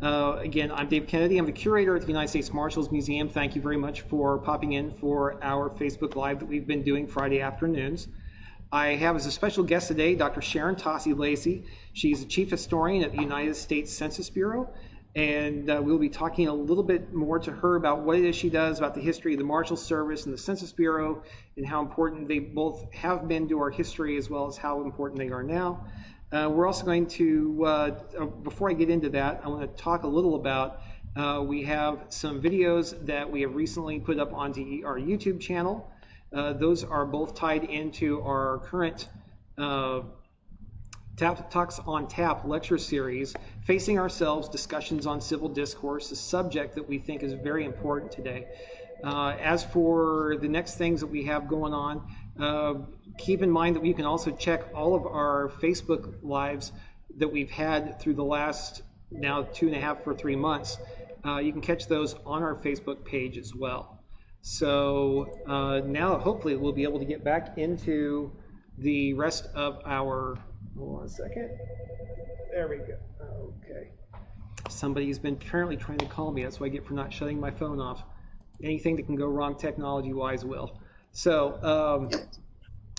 Again, I'm Dave Kennedy. I'm the curator at the United States Marshals Museum. Thank you very much for popping in for our Facebook Live that we've been doing Friday afternoons. I have as a special guest today Dr. Sharon Tosi-Lacey. She's the chief historian at the United States Census Bureau, and we'll be talking a little bit more to her about what it is she does, about the history of the Marshal Service and the Census Bureau, and how important they both have been to our history as well as how important they are now. We're also going to, before I get into that, I want to talk a little about, we have some videos that we have recently put up onto our YouTube channel. Those are both tied into our current Talks on Tap lecture series, Facing Ourselves, Discussions on Civil Discourse, a subject that we think is very important today. As for the next things that we have going on, keep in mind that you can also check all of our Facebook Lives that we've had through the last now 2.5 or 3 months. You can catch those on our Facebook page as well. So now hopefully we'll be able to get back into the rest of our, hold on a second. There we go. Okay. Somebody's been apparently trying to call me. That's what I get for not shutting my phone off. Anything that can go wrong technology-wise will. So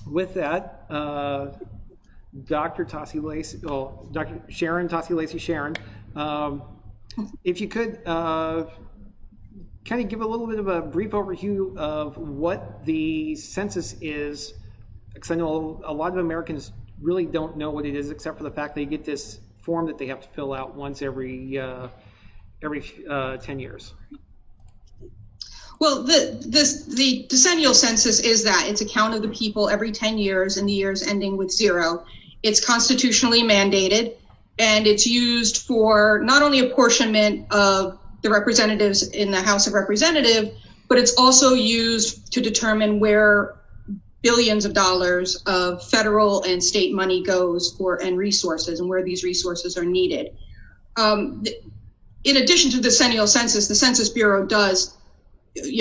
with that, Dr. Tosi-Lacey, Dr. Sharon Tosi-Lacey, Sharon, if you could kind of give a little bit of a brief overview of what the census is, because I know a lot of Americans really don't know what it is, except for the fact they get this form that they have to fill out once every 10 years. Well, the decennial census is that. It's a count of the people every 10 years in the years ending with 0. It's constitutionally mandated, and it's used for not only apportionment of the representatives in the House of Representatives, but it's also used to determine where billions of dollars of federal and state money goes for and resources, and where these resources are needed. In addition to the decennial census, the Census Bureau does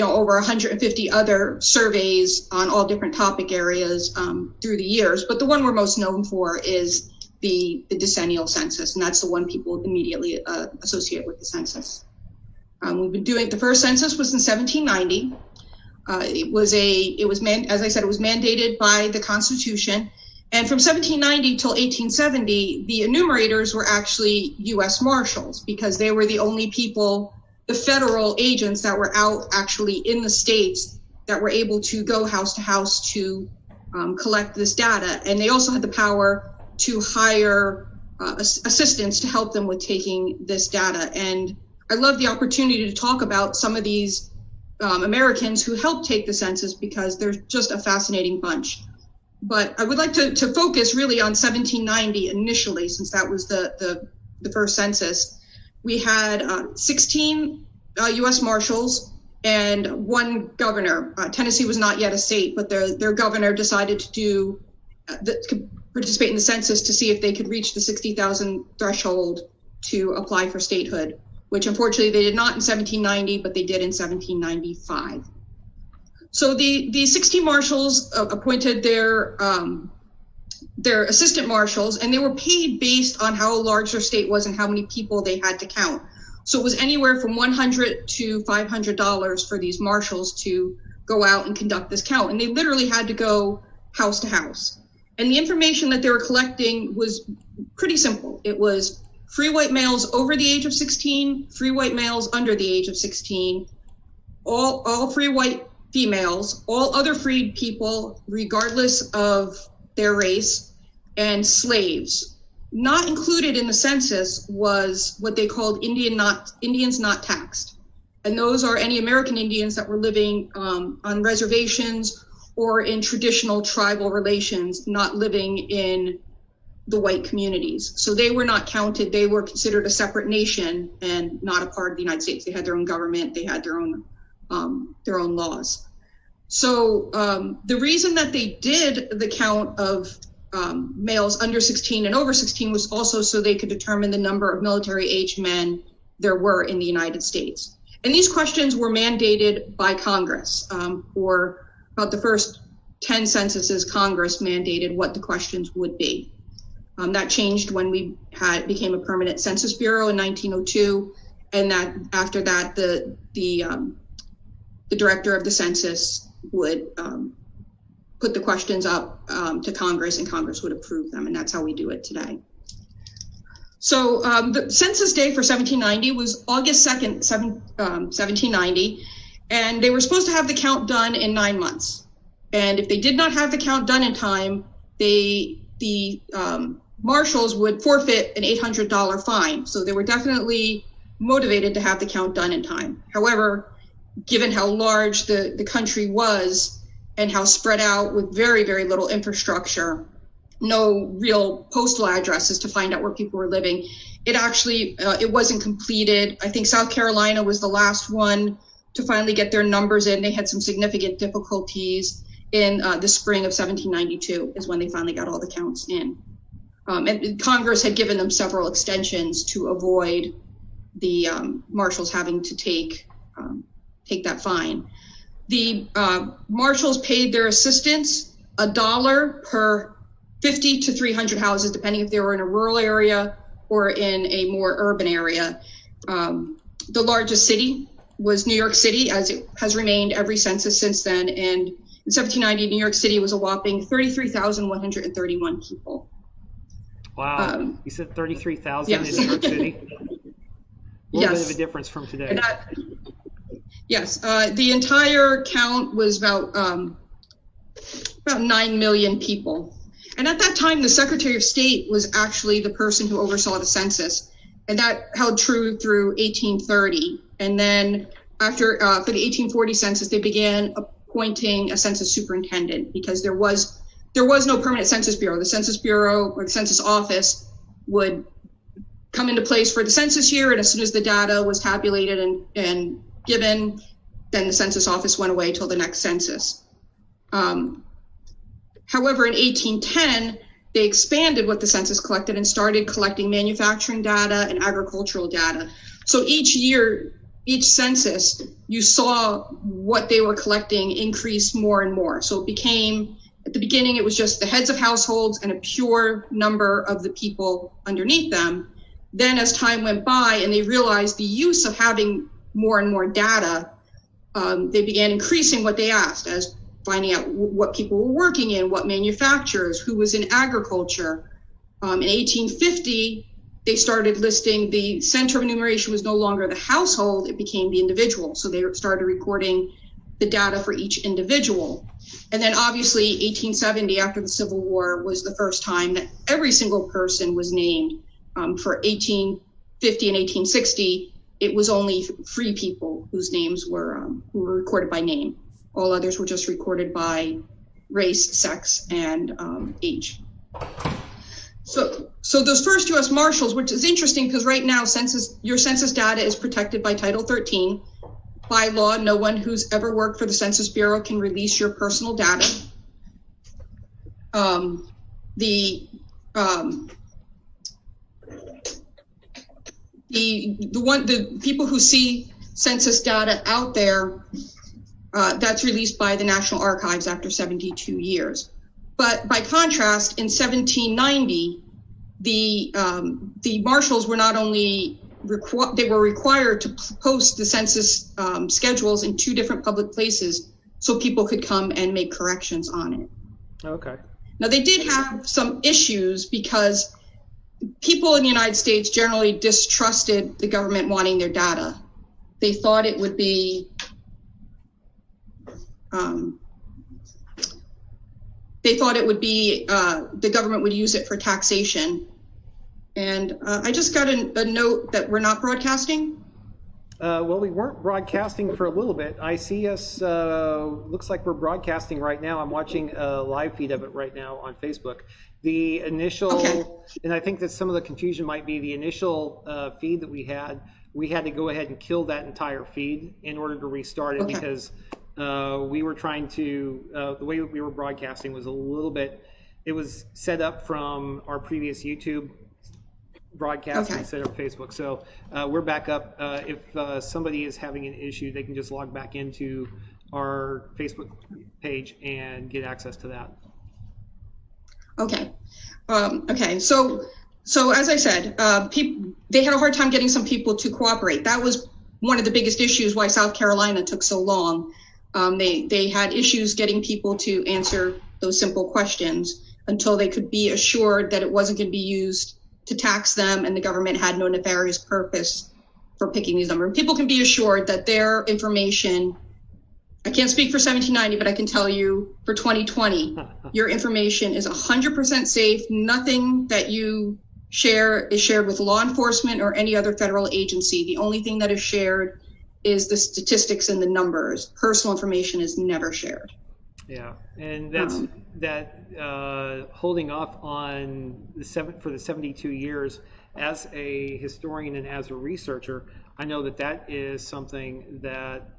over 150 other surveys on all different topic areas through the years. But the one we're most known for is the decennial census, and that's the one people immediately associate with the census. We've been doing, the first census was in 1790. As I said, it was mandated by the Constitution. And from 1790 till 1870, the enumerators were actually US Marshals, because they were the only people, the federal agents that were out actually in the states, that were able to go house to house to collect this data. And they also had the power to hire assistants to help them with taking this data. And I love the opportunity to talk about some of these Americans who helped take the census, because they're just a fascinating bunch. But I would like to focus really on 1790 initially, since that was the first census. We had 16 U.S. Marshals and 1 governor. Tennessee was not yet a state, but their governor decided to participate in the census to see if they could reach the 60,000 threshold to apply for statehood, which unfortunately they did not in 1790, but they did in 1795. So the 16 marshals appointed their assistant marshals, and they were paid based on how large their state was and how many people they had to count. So it was anywhere from $100 to $500 for these marshals to go out and conduct this count. And they literally had to go house to house. And the information that they were collecting was pretty simple. It was free white males over the age of 16, free white males under the age of 16, all free white females, all other freed people, regardless of their race, and slaves. Not included in the census was what they called Indians not taxed. And those are any American Indians that were living on reservations or in traditional tribal relations, not living in the white communities. So they were not counted. They were considered a separate nation and not a part of the United States. They had their own government. They had their own laws. So the reason that they did the count of males under 16 and over 16 was also so they could determine the number of military-aged men there were in the United States. And these questions were mandated by Congress. For about the first 10 censuses, Congress mandated what the questions would be. That changed when we became a permanent Census Bureau in 1902, and that after that, the director of the census would put the questions up to Congress, and Congress would approve them, and that's how we do it today. So the census day for 1790 was August 2nd, 1790, and they were supposed to have the count done in 9 months. And if they did not have the count done in time, the marshals would forfeit an $800 fine. So they were definitely motivated to have the count done in time. However, given how large the country was and how spread out with very, very little infrastructure, no real postal addresses to find out where people were living, it actually, it wasn't completed. I think South Carolina was the last one to finally get their numbers in. They had some significant difficulties in the spring of 1792 is when they finally got all the counts in. And Congress had given them several extensions to avoid the marshals having to take that fine. The marshals paid their assistants $1 per 50 to 300 houses, depending if they were in a rural area or in a more urban area. The largest city was New York City, as it has remained every census since then. And in 1790, New York City was a whopping 33,131 people. Wow. You said 33,000 yes. in New York City? A little bit of a difference from today. Yes. The entire count was about 9 million people. And at that time, the Secretary of State was actually the person who oversaw the census. And that held true through 1830. And then after, for the 1840 census, they began appointing a census superintendent because there was no permanent Census Bureau. The Census Bureau or the Census Office would come into place for the census year, and as soon as the data was tabulated and given, then the Census Office went away till the next census. However, in 1810, they expanded what the census collected and started collecting manufacturing data and agricultural data. So each year, each census, you saw what they were collecting increase more and more. So it became, at the beginning, it was just the heads of households and a pure number of the people underneath them. Then as time went by and they realized the use of having more and more data, they began increasing what they asked, as finding out what people were working in, what manufacturers, who was in agriculture. In 1850, they started listing the center of enumeration was no longer the household, it became the individual. So they started recording the data for each individual. And then obviously 1870, after the Civil War, was the first time that every single person was named. For 1850 and 1860, it was only free people whose names were who were recorded by name. All others were just recorded by race, sex, and age. So those first U.S. Marshals, which is interesting because right now your census data is protected by Title 13. By law, no one who's ever worked for the Census Bureau can release your personal data. The people who see census data out there, that's released by the National Archives after 72 years. But by contrast, in 1790, the marshals were not only they were required to post the census schedules in 2 different public places so people could come and make corrections on it. Okay. Now they did have some issues because people in the United States generally distrusted the government wanting their data. They thought it would be the government would use it for taxation. And I just got a note that we're not broadcasting. Well, we weren't broadcasting for a little bit. I see us, looks like we're broadcasting right now. I'm watching a live feed of it right now on Facebook. The initial, and I think that some of the confusion might be the initial feed that we had to go ahead and kill that entire feed in order to restart it because we were trying to, the way we were broadcasting was a little bit, it was set up from our previous YouTube broadcast instead of Facebook. So we're back up. If somebody is having an issue, they can just log back into our Facebook page and get access to that. Okay. Okay. So as I said, they had a hard time getting some people to cooperate. That was one of the biggest issues why South Carolina took so long. They had issues getting people to answer those simple questions until they could be assured that it wasn't going to be used to tax them and the government had no nefarious purpose for picking these numbers. People can be assured that their information, I can't speak for 1790, but I can tell you for 2020, your information is 100% safe. Nothing that you share is shared with law enforcement or any other federal agency. The only thing that is shared is the statistics and the numbers. Personal information is never shared. Yeah, and that's holding off on for the 72 years as a historian and as a researcher. I know that is something that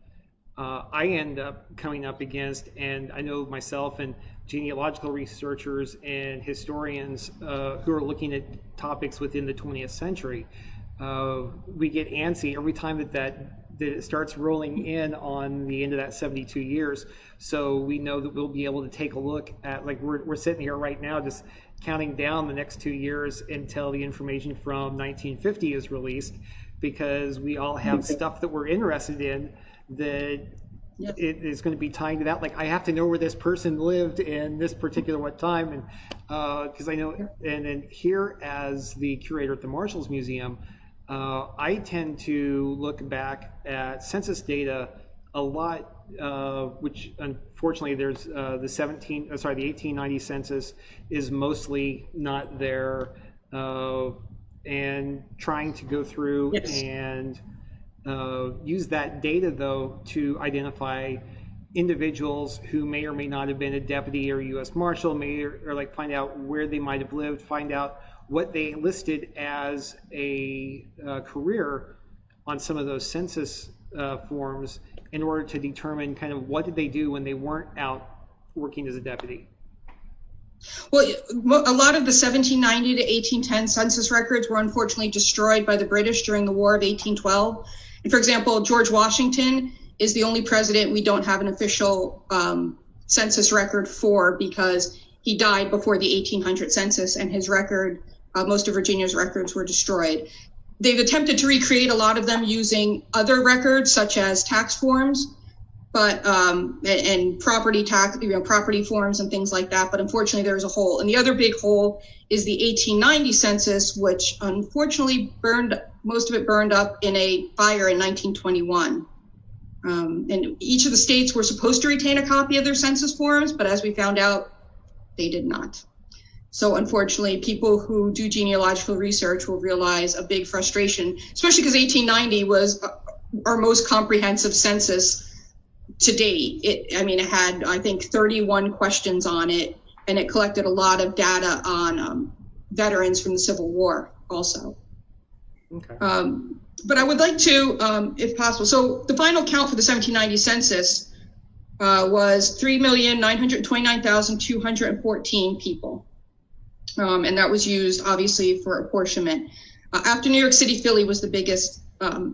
I end up coming up against, and I know myself and genealogical researchers and historians who are looking at topics within the 20th century, we get antsy every time that it starts rolling in on the end of that 72 years. So we know that we'll be able to take a look at, like we're sitting here right now just counting down the next 2 years until the information from 1950 is released, because we all have stuff that we're interested in that it is going to be tying to that. Like, I have to know where this person lived in this particular time, and because I know, and then here as the curator at the Marshals Museum, I tend to look back at census data a lot, which unfortunately there's the 1890 census is mostly not there, and trying to go through and use that data though to identify individuals who may or may not have been a deputy or U.S. Marshal, or like find out where they might have lived, find out what they listed as a career on some of those census forms in order to determine kind of what did they do when they weren't out working as a deputy. Well, a lot of the 1790 to 1810 census records were unfortunately destroyed by the British during the War of 1812. And for example, George Washington is the only president we don't have an official census record for, because he died before the 1800 census, and his record, most of Virginia's records, were destroyed. They've attempted to recreate a lot of them using other records, such as tax forms, but and property tax, property forms and things like that. But unfortunately, there is a hole. And the other big hole is the 1890 census, which unfortunately most of it burned up in a fire in 1921. And each of the states were supposed to retain a copy of their census forms, but as we found out, they did not. So unfortunately, people who do genealogical research will realize a big frustration, especially because 1890 was our most comprehensive census to date. It had, I think, 31 questions on it, and it collected a lot of data on veterans from the Civil War also. Okay. But I would like to, if possible, so the final count for the 1790 census was 3,929,214 people. And that was used, obviously, for apportionment. After New York City, Philly was the biggest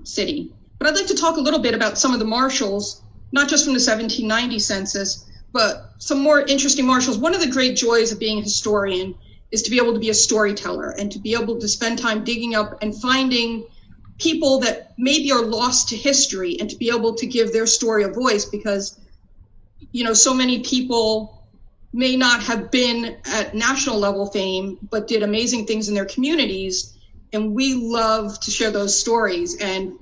city. But I'd like to talk a little bit about some of the marshals, not just from the 1790 census, but some more interesting marshals. One of the great joys of being a historian is to be able to be a storyteller and to be able to spend time digging up and finding people that maybe are lost to history, and to be able to give their story a voice, because, so many people may not have been at national level fame, but did amazing things in their communities. And we love to share those stories. And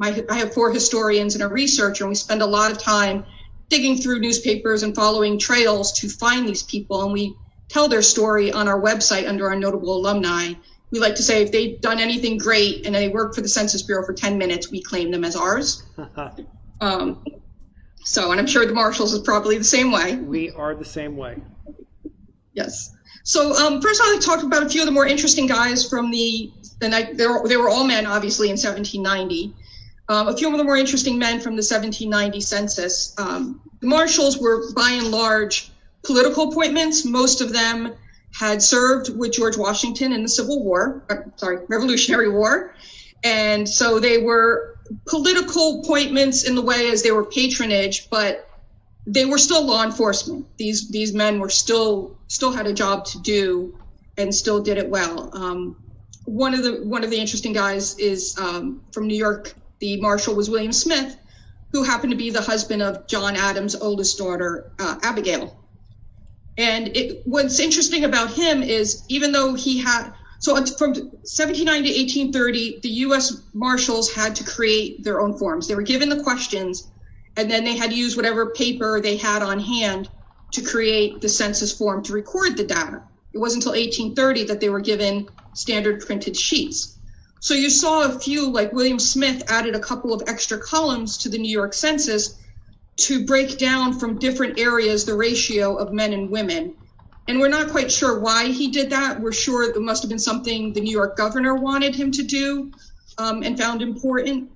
I have 4 historians and a researcher, and we spend a lot of time digging through newspapers and following trails to find these people. And we tell their story on our website under our notable alumni. We like to say if they've done anything great and they work for the Census Bureau for 10 minutes, we claim them as ours. And I'm sure the Marshals is probably the same way. We are the same way. Yes. So first I'd like to talk about a few of the more interesting guys from they were all men, obviously, in 1790. A few of the more interesting men from the 1790 census. The Marshals were, by and large, political appointments. Most of them had served with George Washington in the Revolutionary War. And so they were political appointments in the way as they were patronage, but they were still law enforcement. These men were still had a job to do and still did it well. One of the interesting guys is from New York. The marshal was William Smith, who happened to be the husband of John Adams' oldest daughter, Abigail. And what's interesting about him is, even though he had, so from 1790 to 1830, the U.S. Marshals had to create their own forms. They were given the questions, and then they had to use whatever paper they had on hand to create the census form to record the data. It wasn't until 1830 that they were given standard printed sheets. So you saw a few, like William Smith added a couple of extra columns to the New York Census to break down from different areas the ratio of men and women. And we're not quite sure why he did that. We're sure it must have been something the New York governor wanted him to do and found important.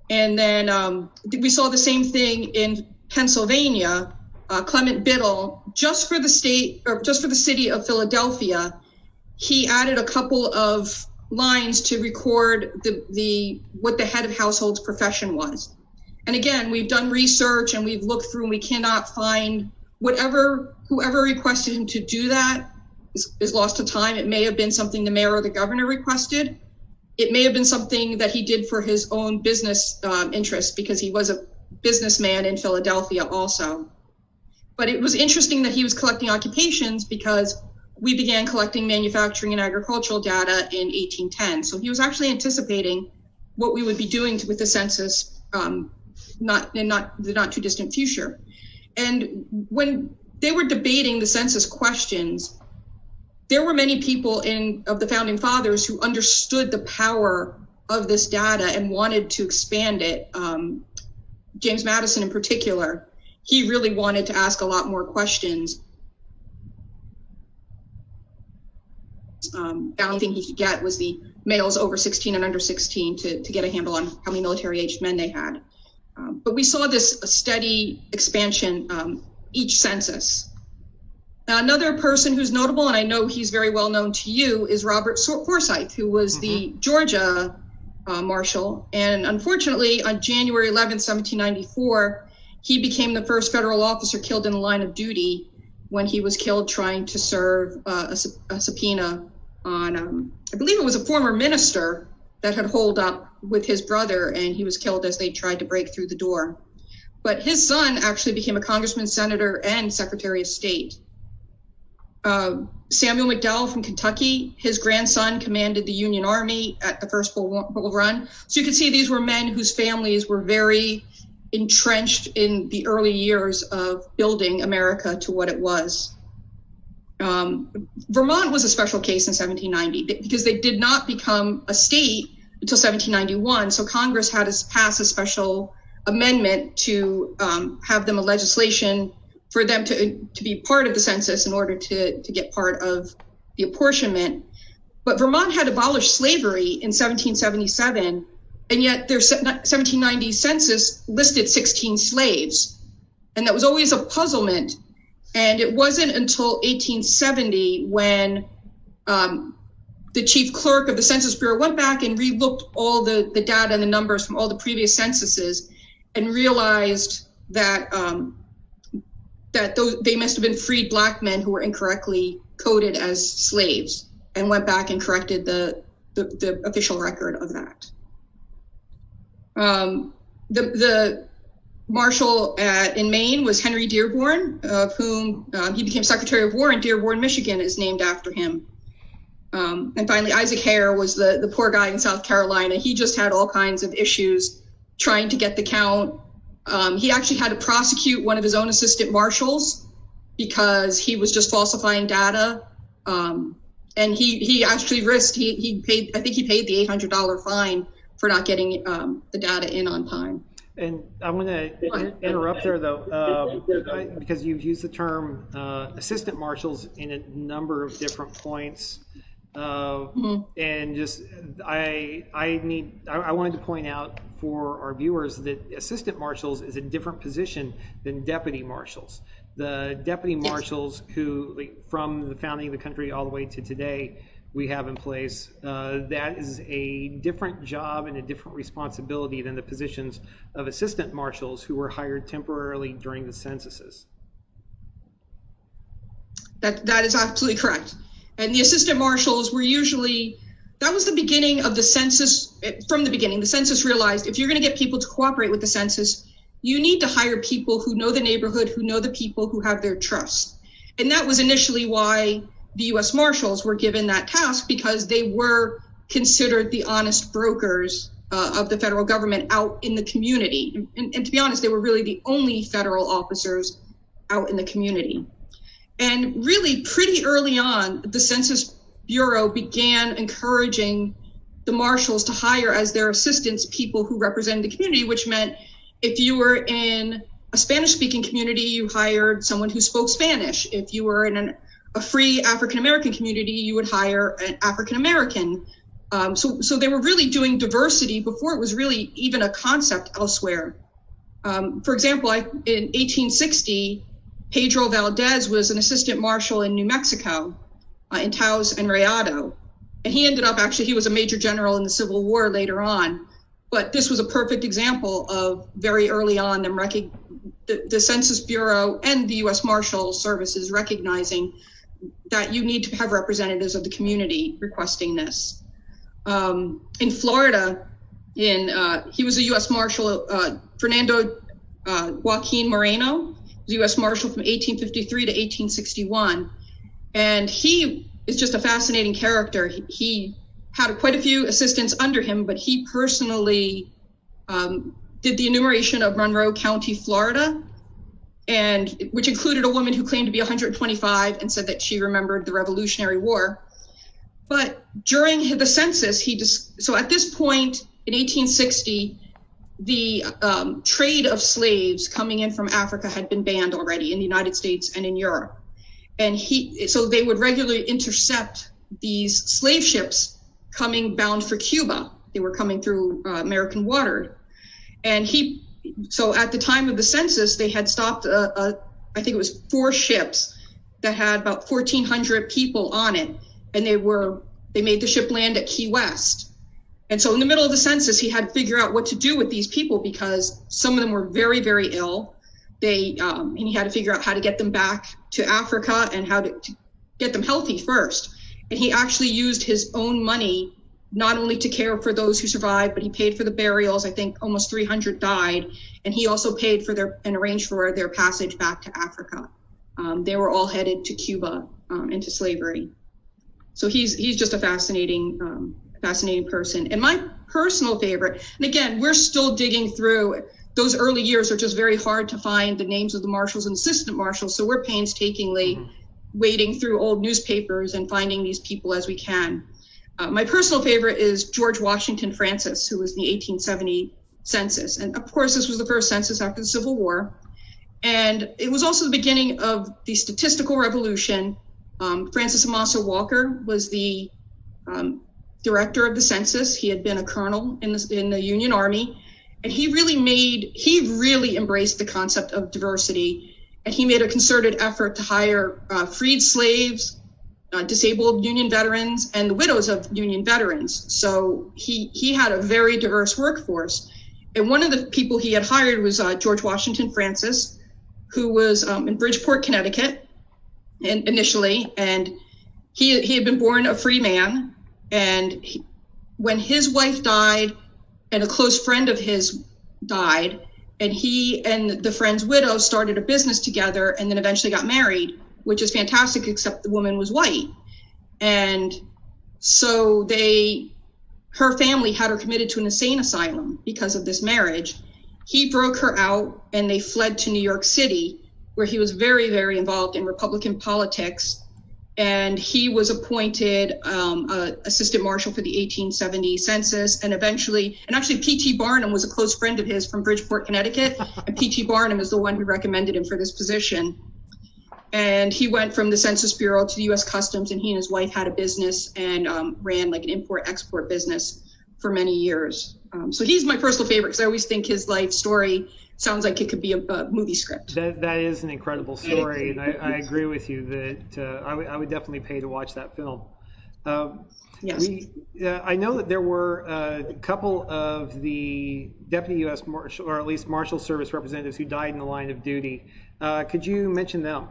And then we saw the same thing in Pennsylvania. Clement Biddle, just for the city of Philadelphia, he added a couple of lines to record what the head of household's profession was. And again, we've done research and we've looked through and we cannot find whoever requested him to do that is lost to time. It may have been something the mayor or the governor requested. It may have been something that he did for his own business interest, because he was a businessman in Philadelphia also. But it was interesting that he was collecting occupations, because we began collecting manufacturing and agricultural data in 1810. So he was actually anticipating what we would be doing with the census in the not too distant future. And when they were debating the census questions, there were many people of the founding fathers who understood the power of this data and wanted to expand it. James Madison in particular, he really wanted to ask a lot more questions. The only thing he could get was the males over 16 and under 16 to get a handle on how many military-aged men they had. But we saw this steady expansion each census. Another person who's notable, and I know he's very well known to you, is Robert Forsyth, who was the Georgia marshal. And unfortunately, on January 11th, 1794, he became the first federal officer killed in the line of duty when he was killed trying to serve a subpoena on, I believe it was a former minister that had holed up with his brother, and he was killed as they tried to break through the door. But his son actually became a congressman, senator, and secretary of state. Samuel McDowell from Kentucky, his grandson commanded the Union Army at the first Bull Run. So you can see these were men whose families were very entrenched in the early years of building America to what it was. Vermont was a special case in 1790 because they did not become a state until 1791. So Congress had to pass a special amendment to have them a legislation for them to be part of the census in order to get part of the apportionment. But Vermont had abolished slavery in 1777, and yet their 1790 census listed 16 slaves. And that was always a puzzlement. And it wasn't until 1870 when the chief clerk of the Census Bureau went back and re-looked all the data and the numbers from all the previous censuses and realized that they must have been freed black men who were incorrectly coded as slaves, and went back and corrected the official record of that. The marshal in Maine was Henry Dearborn, of whom he became Secretary of War in Dearborn, Michigan, is named after him. And finally, Isaac Hare was the poor guy in South Carolina. He just had all kinds of issues trying to get the count. He actually had to prosecute one of his own assistant marshals because he was just falsifying data. And he actually risked, he paid, I think he paid the $800 fine for not getting the data in on time. And I'm going to interrupt there, though, because you've used the term assistant marshals in a number of different points. And just I wanted to point out for our viewers that assistant marshals is a different position than deputy marshals. The deputy marshals, who from the founding of the country all the way to today, we have in place. That is a different job and a different responsibility than the positions of assistant marshals who were hired temporarily during the censuses. That is absolutely correct. And the assistant marshals were usually, that was the beginning of the census. From the beginning, the census realized if you're going to get people to cooperate with the census, you need to hire people who know the neighborhood, who know the people, who have their trust. And that was initially why the US Marshals were given that task, because they were considered the honest brokers of the federal government out in the community. And to be honest, they were really the only federal officers out in the community. And really pretty early on, the Census Bureau began encouraging the marshals to hire as their assistants people who represented the community, which meant if you were in a Spanish-speaking community, you hired someone who spoke Spanish. If you were in a free African-American community, you would hire an African-American. So they were really doing diversity before it was really even a concept elsewhere. For example, in 1860, Pedro Valdez was an assistant marshal in New Mexico, in Taos and Rayado. And he ended up, actually, he was a major general in the Civil War later on. But this was a perfect example of very early on them the Census Bureau and the U.S. Marshal Services recognizing that you need to have representatives of the community requesting this. In Florida, he was a U.S. Marshal, Fernando Joaquin Moreno, the U.S. Marshal from 1853 to 1861. And he is just a fascinating character. He had quite a few assistants under him, but he personally did the enumeration of Monroe County, Florida, and which included a woman who claimed to be 125 and said that she remembered the Revolutionary War. But during the census, so at this point in 1860, the trade of slaves coming in from Africa had been banned already in the United States and in Europe. And so they would regularly intercept these slave ships bound for Cuba. They were coming through American water. And so at the time of the census, they had stopped, I think it was 4 ships that had about 1,400 people on it. And they made the ship land at Key West. And so in the middle of the census, he had to figure out what to do with these people because some of them were very, very ill. And he had to figure out how to get them back to Africa and how to get them healthy first. And he actually used his own money not only to care for those who survived, but he paid for the burials. I think almost 300 died. And he also paid for and arranged for their passage back to Africa. They were all headed to Cuba into slavery. So he's just a fascinating person. And my personal favorite, and again, we're still digging through. Those early years are just very hard to find the names of the marshals and assistant marshals. So we're painstakingly wading through old newspapers and finding these people as we can. My personal favorite is George Washington Francis, who was in the 1870 census. And of course, this was the first census after the Civil War. And it was also the beginning of the statistical revolution. Francis Amasa Walker was the director of the census. He had been a colonel in the Union Army. And he really embraced the concept of diversity. And he made a concerted effort to hire freed slaves, disabled Union veterans, and the widows of Union veterans. So he had a very diverse workforce. And one of the people he had hired was George Washington Francis, who was in Bridgeport, Connecticut, initially. And he had been born a free man. And when his wife died, and a close friend of his died, and he and the friend's widow started a business together and then eventually got married, which is fantastic, except the woman was white. And so her family had her committed to an insane asylum because of this marriage. He broke her out and they fled to New York City, where he was very, very involved in Republican politics. And he was appointed assistant marshal for the 1870 census, and actually P.T. Barnum was a close friend of his from Bridgeport, Connecticut, and P.T. Barnum is the one who recommended him for this position. And he went from the Census Bureau to the U.S. Customs, and he and his wife had a business and ran like an import-export business for many years. So he's my personal favorite because I always think his life story sounds like it could be a movie script. That is an incredible story, and I agree with you that I would definitely pay to watch that film. Yes. I know that there were a couple of the Deputy U.S. Marshal, or at least Marshal Service representatives who died in the line of duty. Could you mention them?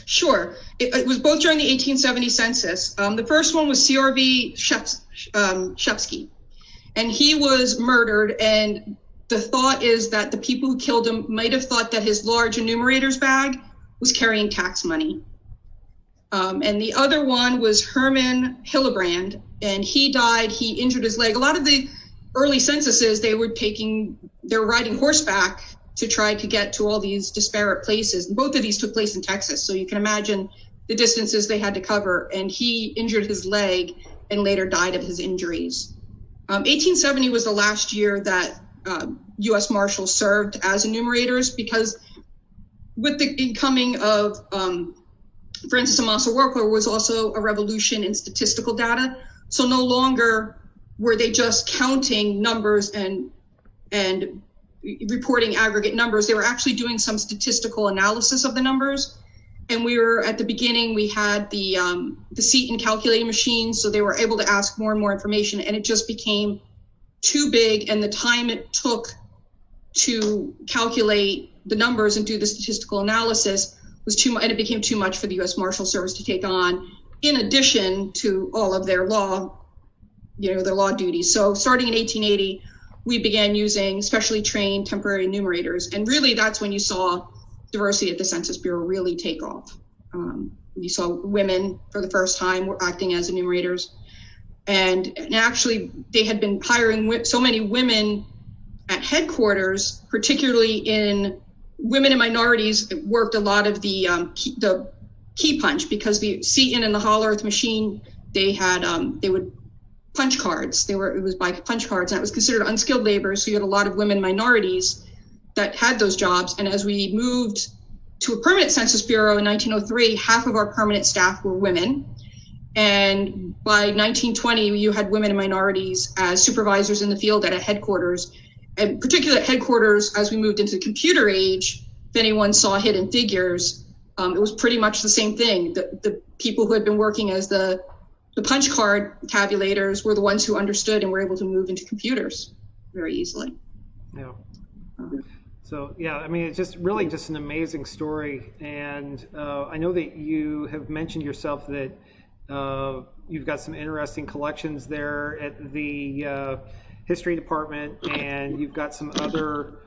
Sure. It was both during the 1870 census. The first one was CRV Shepsky, and he was murdered. And the thought is that the people who killed him might have thought that his large enumerator's bag was carrying tax money. And the other one was Herman Hillebrand, and he died. He injured his leg. A lot of the early censuses, they were riding horseback to try to get to all these disparate places. And both of these took place in Texas, so you can imagine the distances they had to cover. And he injured his leg and later died of his injuries. 1870 was the last year that U.S. Marshals served as enumerators, because with the incoming of Francis Amasa Workler was also a revolution in statistical data. So no longer were they just counting numbers and reporting aggregate numbers. They were actually doing some statistical analysis of the numbers. And we were, at the beginning, we had the seat and calculating machines, so they were able to ask more and more information, and it just became too big, and the time it took to calculate the numbers and do the statistical analysis was too much, and it became too much for the U.S. Marshal Service to take on, in addition to all of their law duties. So starting in 1880, we began using specially trained temporary enumerators, and really that's when you saw diversity at the Census Bureau really take off. You saw women for the first time were acting as enumerators, and actually they had been hiring so many women at headquarters, particularly in women and minorities, worked a lot of the key punch, because the Seton and the Hollow Earth machine, they would punch cards. It was by punch cards, and that was considered unskilled labor. So you had a lot of women minorities that had those jobs. And as we moved to a permanent Census Bureau in 1903, half of our permanent staff were women. And by 1920, you had women and minorities as supervisors in the field at a headquarters. And particularly at headquarters, as we moved into the computer age, if anyone saw Hidden Figures, it was pretty much the same thing. The people who had been working as the punch card tabulators were the ones who understood and were able to move into computers very easily. Yeah. So, yeah, I mean, it's just really just an amazing story. And I know that you have mentioned yourself that you've got some interesting collections there at the history department, and you've got some other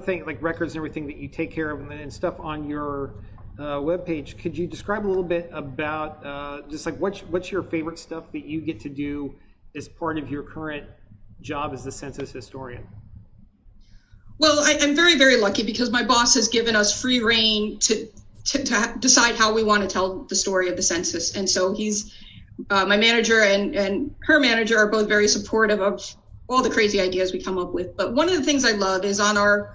things like records and everything that you take care of and stuff on your webpage. Could you describe a little bit about just like what's your favorite stuff that you get to do as part of your current job as the census historian? Well, I'm very, very lucky because my boss has given us free reign to decide how we want to tell the story of the census. And so he's my manager and her manager are both very supportive of all the crazy ideas we come up with. But one of the things I love is on our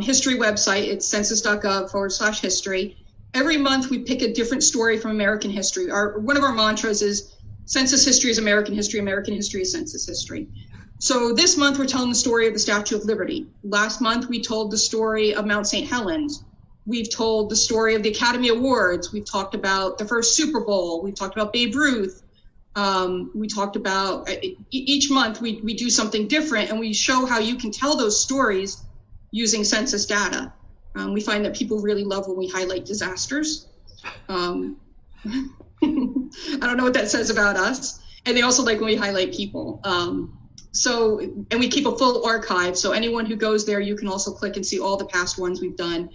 history website, it's census.gov/history. Every month we pick a different story from American history. One of our mantras is census history is American history is census history. So this month we're telling the story of the Statue of Liberty. Last month we told the story of Mount St. Helens. We've told the story of the Academy Awards. We've talked about the first Super Bowl. We've talked about Babe Ruth. We talked about each month we do something different, and we show how you can tell those stories using census data. We find that people really love when we highlight disasters. I don't know what that says about us. And they also like when we highlight people. And we keep a full archive. So anyone who goes there, you can also click and see all the past ones we've done.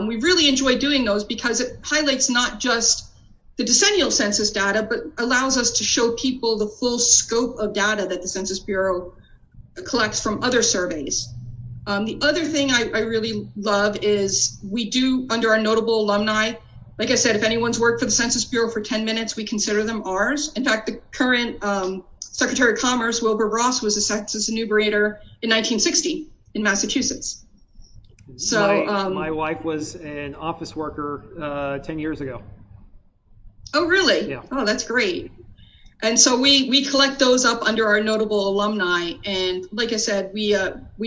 We really enjoy doing those because it highlights not just the decennial census data, but allows us to show people the full scope of data that the Census Bureau collects from other surveys. The other thing I really love is we do, under our notable alumni, like I said, if anyone's worked for the Census Bureau for 10 minutes, we consider them ours. In fact, the current Secretary of Commerce, Wilbur Ross, was a census enumerator in 1960 in Massachusetts. So my wife was an office worker 10 years ago. Oh, really? Yeah. Oh, that's great. And so we collect those up under our notable alumni. And like I said, we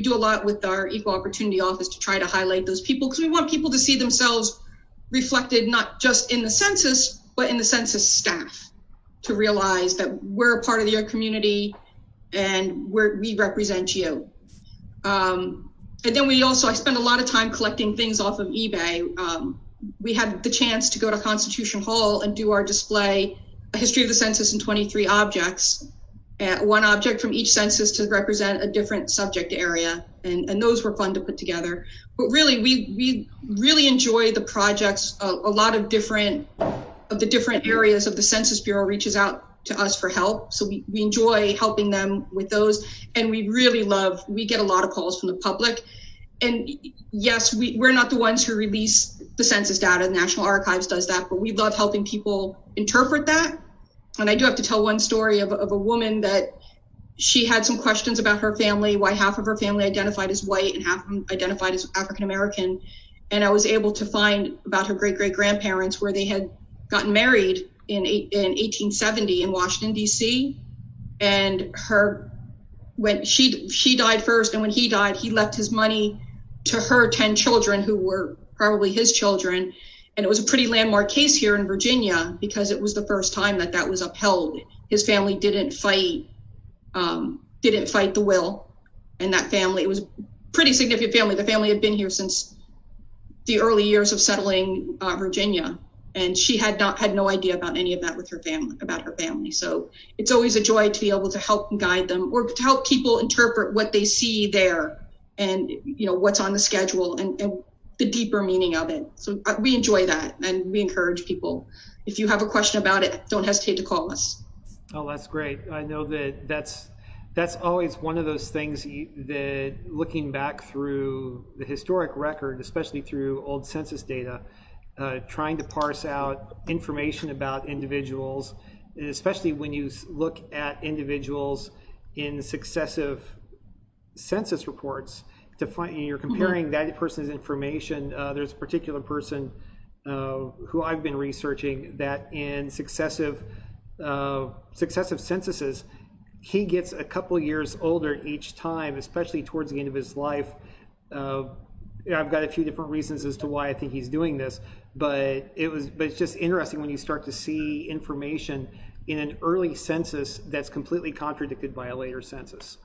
do a lot with our Equal Opportunity Office to try to highlight those people, because we want people to see themselves reflected not just in the census, but in the census staff, to realize that we're a part of your community and we represent you. And then I spend a lot of time collecting things off of eBay. We had the chance to go to Constitution Hall and do our display, A History of the Census in 23 Objects, one object from each census to represent a different subject area. And those were fun to put together. But really, we really enjoy the projects. A lot of the different areas of the Census Bureau reaches out to us for help. So we enjoy helping them with those. And we get a lot of calls from the public. And yes, we're not the ones who release the census data. The National Archives does that, but we love helping people interpret that. And I do have to tell one story of a woman that she had some questions about her family, why half of her family identified as white and half of them identified as African American. And I was able to find about her great-great-grandparents where they had gotten married in 1870 in Washington, D.C. And when she died first, and when he died, he left his money to her 10 children who were probably his children. And it was a pretty landmark case here in Virginia because it was the first time that was upheld. His family didn't fight the will, and that family, it was a pretty significant family. The family had been here since the early years of settling Virginia, and she had no idea about any of that about her family. So it's always a joy to be able to help and guide them, or to help people interpret what they see there, and what's on the schedule and the deeper meaning of it. So we enjoy that, and we encourage people, if you have a question about it, don't hesitate to call us. Oh, that's great. I know that's always one of those things that looking back through the historic record, especially through old census data, trying to parse out information about individuals, especially when you look at individuals in successive census reports, to find you're comparing that person's information. There's a particular person who I've been researching that in successive censuses, he gets a couple years older each time, especially towards the end of his life. I've got a few different reasons as to why I think he's doing this, but it's just interesting when you start to see information in an early census that's completely contradicted by a later census.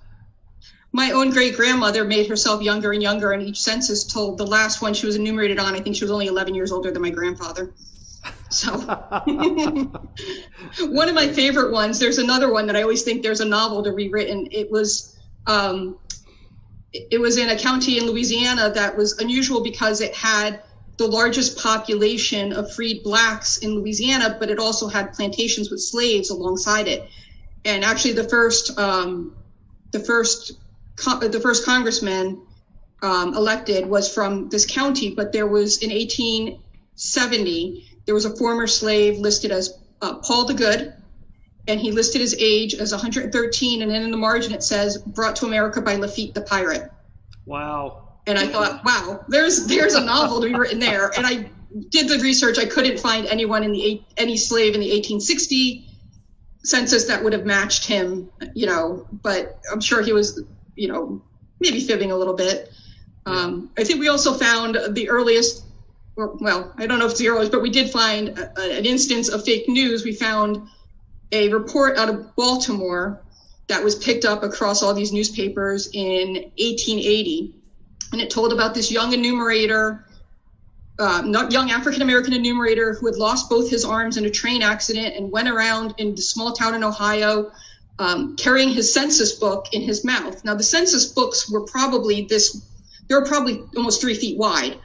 My own great-grandmother made herself younger and younger, and each census told the last one she was enumerated on, I think she was only 11 years older than my grandfather. So one of my favorite ones, there's another one that I always think there's a novel to be written. It was in a county in Louisiana that was unusual because it had the largest population of freed blacks in Louisiana, but it also had plantations with slaves alongside it. And actually the first congressman elected was from this county, but there was in 1870, there was a former slave listed as Paul the Good, and he listed his age as 113, and then in the margin it says, brought to America by Lafitte the pirate. Wow. And I thought, wow, there's a novel to be written there. And I did the research. I couldn't find anyone any slave in the 1860 census that would have matched him, but I'm sure he was, maybe fibbing a little bit. I think we also found the earliest, well, I don't know if it's the earliest, but we did find an instance of fake news. We found a report out of Baltimore that was picked up across all these newspapers in 1880. And it told about this young enumerator, young African-American enumerator who had lost both his arms in a train accident and went around in the small town in Ohio carrying his census book in his mouth. Now, the census books were probably they were probably almost 3 feet wide.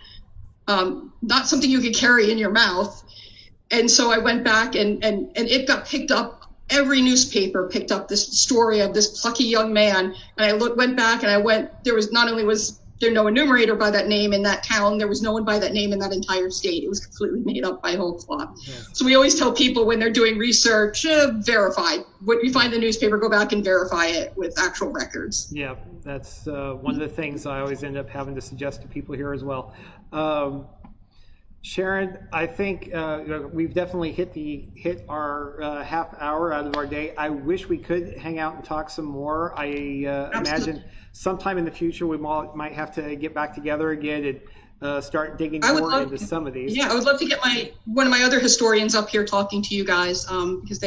Not something you could carry in your mouth. And so I went back and it got picked up. Every newspaper picked up this story of this plucky young man. And I went back and there was not only was there no enumerator by that name in that town, there was no one by that name in that entire state. It was completely made up by whole cloth. Yeah. So we always tell people when they're doing research, verify. When you find the newspaper, go back and verify it with actual records. Yeah, that's one of the things I always end up having to suggest to people here as well. Sharon, I think we've definitely hit our half hour out of our day. I wish we could hang out and talk some more. I imagine sometime in the future we might have to get back together again and start digging I would more love into some of these. Yeah, I would love to get one of my other historians up here talking to you guys, because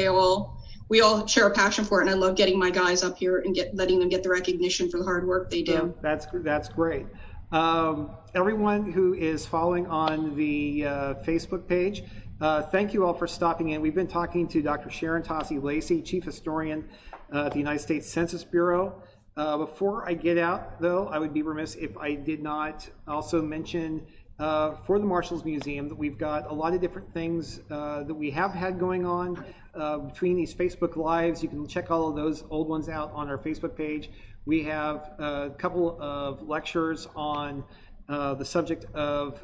we all share a passion for it, and I love getting my guys up here and letting them get the recognition for the hard work they do. That's great. Everyone who is following on the Facebook page, thank you all for stopping in. We've been talking to Dr. Sharon Tosi-Lacey, Chief Historian at the United States Census Bureau. Before I get out, though, I would be remiss if I did not also mention for the Marshals Museum that we've got a lot of different things that we have had going on between these Facebook Lives. You can check all of those old ones out on our Facebook page. We have a couple of lectures on the subject of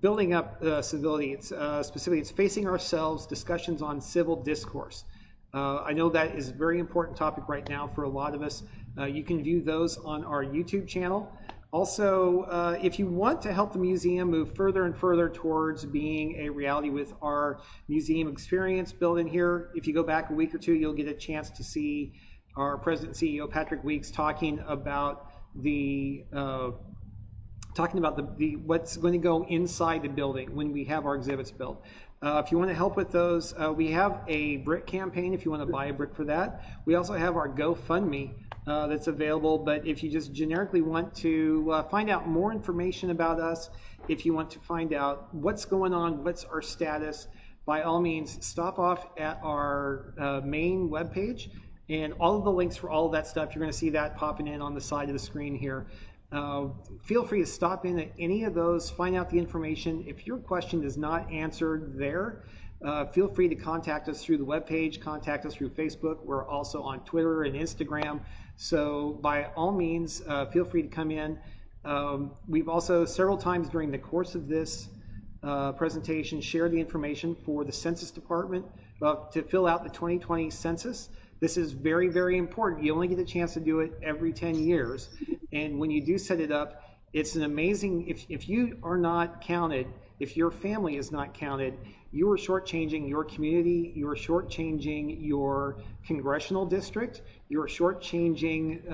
building up civility. It's specifically, it's facing ourselves, discussions on civil discourse. I know that is a very important topic right now for a lot of us. You can view those on our YouTube channel. Also, if you want to help the museum move further and further towards being a reality with our museum experience built in here, if you go back a week or two, you'll get a chance to see our President and CEO Patrick Weeks talking about what's going to go inside the building when we have our exhibits built. If you want to help with those, we have a brick campaign if you want to buy a brick for that. We also have our GoFundMe that's available, but if you just generically want to find out more information about us, if you want to find out what's going on, what's our status, by all means, stop off at our main webpage, and all of the links for all of that stuff, you're going to see that popping in on the side of the screen here. Feel free to stop in at any of those, find out the information. If your question is not answered there, feel free to contact us through the webpage, contact us through Facebook. We're also on Twitter and Instagram. So by all means, feel free to come in. We've also several times during the course of this presentation shared the information for the Census Department to fill out the 2020 census. This is very, very important. You only get a chance to do it every 10 years. And when you do set it up, it's an amazing, if you are not counted, if your family is not counted, you are shortchanging your community, you are shortchanging your congressional district, you are shortchanging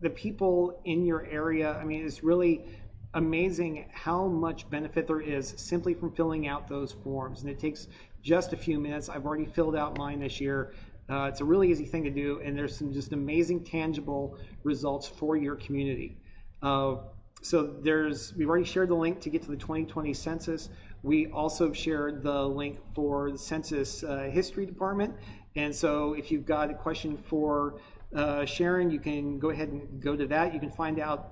the people in your area. I mean, it's really amazing how much benefit there is simply from filling out those forms. And it takes just a few minutes. I've already filled out mine this year. It's a really easy thing to do, and there's some just amazing tangible results for your community. So we've already shared the link to get to the 2020 census. We also shared the link for the Census History Department. And so if you've got a question for Sharon, you can go ahead and go to that. You can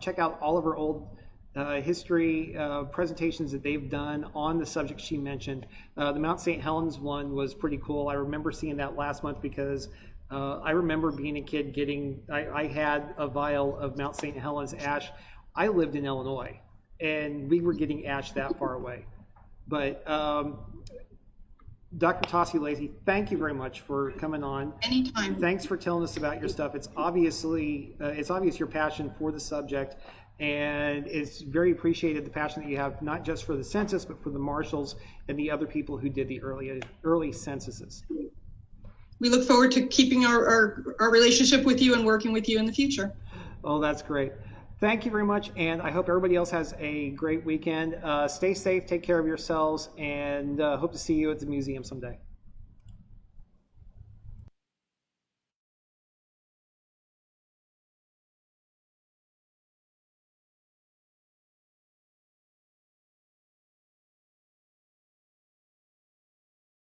check out all of her old history presentations that they've done on the subject she mentioned. The Mount St. Helens one was pretty cool. I remember seeing that last month because I remember being a kid I had a vial of Mount St. Helens ash. I lived in Illinois and we were getting ash that far away. But Dr. Tosi-Lacey, thank you very much for coming on. Anytime. Thanks for telling us about your stuff. It's obvious your passion for the subject. And it's very appreciated, the passion that you have, not just for the census, but for the marshals and the other people who did the early censuses. We look forward to keeping our relationship with you and working with you in the future. Oh, that's great. Thank you very much, and I hope everybody else has a great weekend. Stay safe, take care of yourselves, and hope to see you at the museum someday.